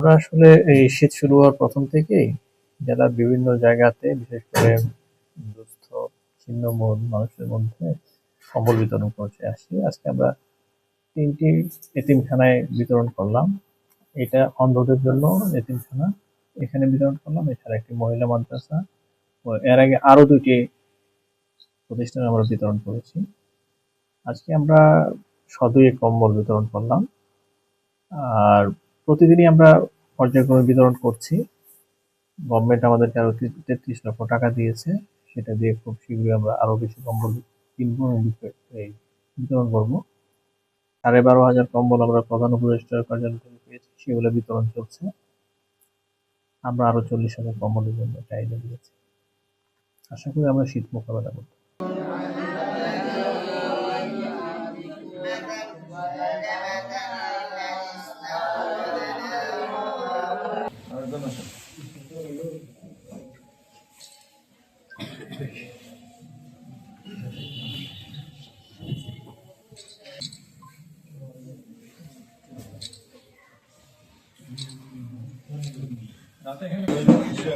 আমরা আসলে এই শীত শুরু হওয়ার প্রথম থেকেই জেলার বিভিন্ন জায়গাতে বিশেষ করে দুস্থ ছিন্নমূল মানুষের মধ্যে কম্বল বিতরণ করতে আসি। আজকে আমরা ৩টি এতিমখানায় বিতরণ করলাম। এটা অন্ধদের জন্য এতিমখানা, এখানে বিতরণ করলাম। এছাড়া একটি মহিলা মাদ্রাসা ও এর আগে আরো ২টি প্রতিষ্ঠানে আমরা বিতরণ করেছি। আজকে আমরা সদয়ে কম্বল বিতরণ করলাম। আর প্রতিদিনই আমরা পর্যায়ক্রমে বিতরণ করছি। গভর্নমেন্ট আমাদেরকে আরো ৩৩ লক্ষ টাকা দিয়েছে। সেটা দিয়ে খুব শীঘ্রই আমরা আরো বেশি কম্বল কিনবো এবং বিতরণ করবো। ১২,৫০০ কম্বল আমরা প্রধান উপদেষ্টার কার্যালয় থেকে পেয়েছি, সেগুলো বিতরণ চলছে। আমরা আরো ৪০,০০০ কম্বলের জন্য চাহিদা দিয়েছি। আশা করি আমরা শীত মোকাবেলা করব।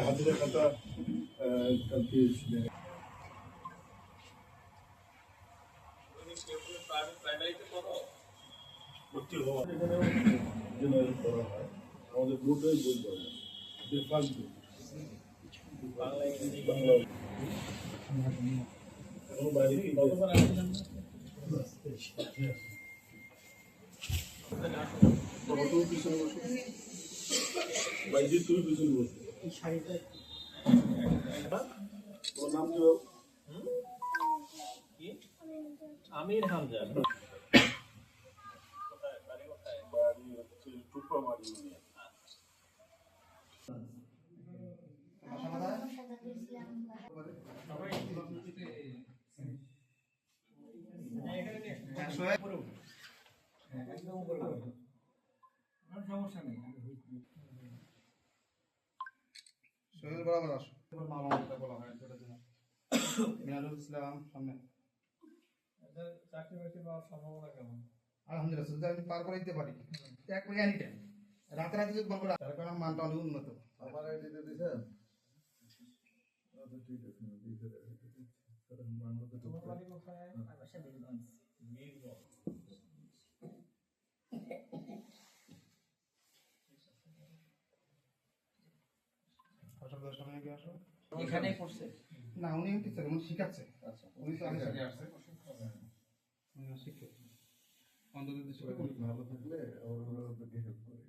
হাজিরা খাতা কালকে ভর্তি হওয়া এখানেও করা হয়। আমাদের বোর্ডে বই করে ফার্স্ট বাংলা বাইরে পিছনে বসে বাইরে তুমি পিছনে বসে তোমার নাম কি? আমির হামজা। বাড়ি হচ্ছে টুপামারি ইউনিয়ন। সমস্যা নেই। সোহেল বরাবর আসো। মামা বলা হয় ছোট জন্য মিনারুল ইসলাম সামনে। চাকরি বাকরি পাওয়ার সম্ভাবনা কেমন? আলহামদুলিল্লাহ, যদি আমি পার করে দিতে পারি একবারে এনি টাইম, রাতে রাতে যদি বলবো তার কারণ মানটা অনেক উন্নত। আমার আইডি দিয়ে দিয়েছেন? আচ্ছা ঠিক আছে, দিতে কারণ বাংলাতে তো বাড়ি কোথায়? বাসা বীরগঞ্জ। এখানে পড়ছে না, উনি টিচার, উনি শিখাচ্ছে। আচ্ছা, উনি তো আগে শিখে আসছে। উনি শিক্ষক। অন্তত ভালো থাকলে ওরা হেল্প করে।